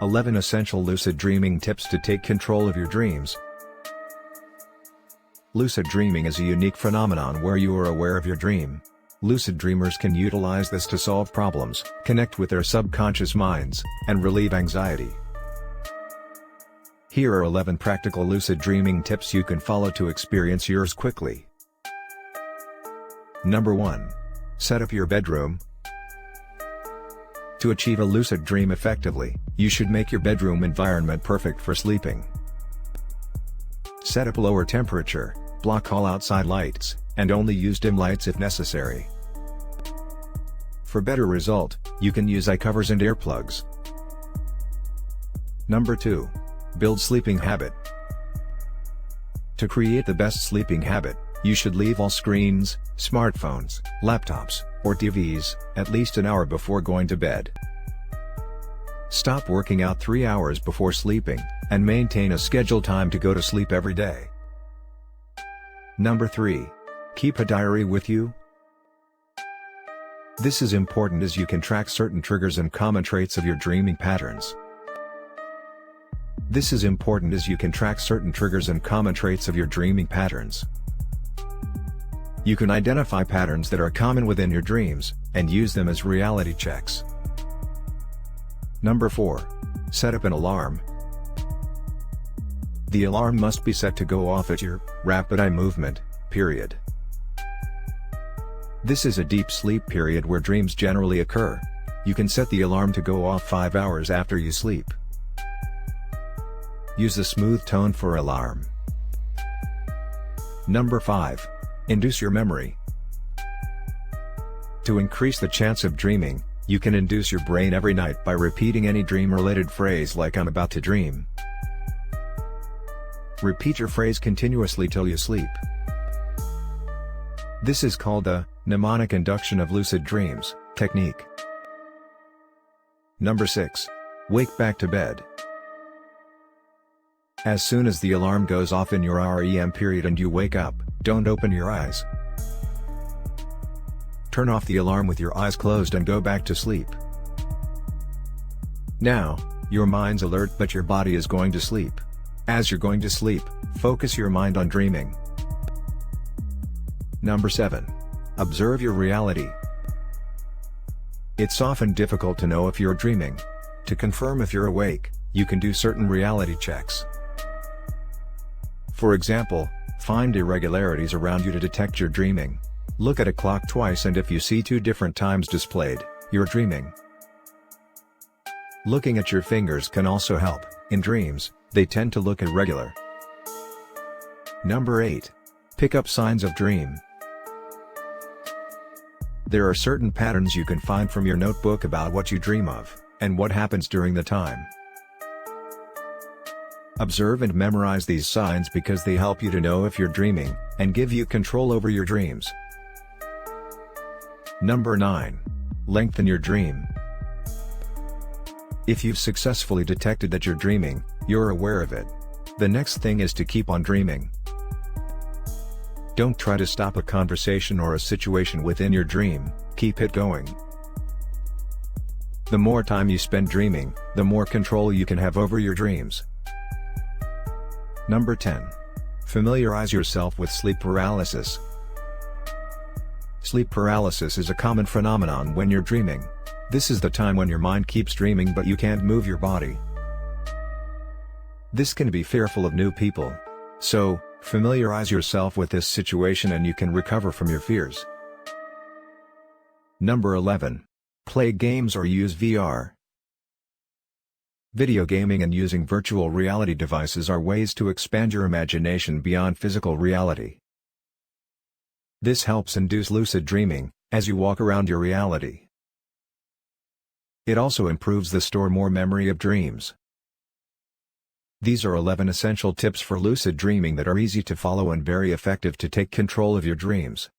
11 Essential Lucid Dreaming Tips to Take Control of Your Dreams. Lucid dreaming is a unique phenomenon where you are aware of your dream. Lucid dreamers can utilize this to solve problems, connect with their subconscious minds, and relieve anxiety. Here are 11 practical lucid dreaming tips you can follow to experience yours quickly. Number 1. Set up your bedroom. To achieve a lucid dream effectively, you should make your bedroom environment perfect for sleeping. Set up a lower temperature, block all outside lights, and only use dim lights if necessary. For better result, you can use eye covers and earplugs. Number 2. Build sleeping habit. To create the best sleeping habit, you should leave all screens, smartphones, laptops, or TVs, at least an hour before going to bed. Stop working out 3 hours before sleeping, and maintain a scheduled time to go to sleep every day. Number 3. Keep a diary with you. This is important as you can track certain triggers and common traits of your dreaming patterns. You can identify patterns that are common within your dreams, and use them as reality checks. Number 4. Set up an alarm. The alarm must be set to go off at your rapid eye movement period. This is a deep sleep period where dreams generally occur. You can set the alarm to go off 5 hours after you sleep. Use the smooth tone for alarm. Number 5. Induce your memory. To increase the chance of dreaming, you can induce your brain every night by repeating any dream-related phrase like "I'm about to dream." Repeat your phrase continuously till you sleep. This is called the mnemonic induction of lucid dreams technique. Number 6. Wake back to bed. As soon as the alarm goes off in your REM period and you wake up, don't open your eyes. Turn off the alarm with your eyes closed and go back to sleep. Now, your mind's alert but your body is going to sleep. As you're going to sleep, focus your mind on dreaming. Number 7. Observe your reality. It's often difficult to know if you're dreaming. To confirm if you're awake, you can do certain reality checks. For example, find irregularities around you to detect you're dreaming. Look at a clock twice and if you see 2 different times displayed, you're dreaming. Looking at your fingers can also help. In dreams, they tend to look irregular. Number 8. Pick up signs of dream. There are certain patterns you can find from your notebook about what you dream of, and what happens during the time. Observe and memorize these signs because they help you to know if you're dreaming, and give you control over your dreams. Number 9. Lengthen your dream. If you've successfully detected that you're dreaming, you're aware of it. The next thing is to keep on dreaming. Don't try to stop a conversation or a situation within your dream, keep it going. The more time you spend dreaming, the more control you can have over your dreams. Number 10. Familiarize yourself with sleep paralysis. Sleep paralysis is a common phenomenon when you're dreaming. This is the time when your mind keeps dreaming but you can't move your body. This can be fearful of new people. So, familiarize yourself with this situation and you can recover from your fears. Number 11. Play games or use VR. Video gaming and using virtual reality devices are ways to expand your imagination beyond physical reality. This helps induce lucid dreaming, as you walk around your reality. It also improves the store-more memory of dreams. These are 11 essential tips for lucid dreaming that are easy to follow and very effective to take control of your dreams.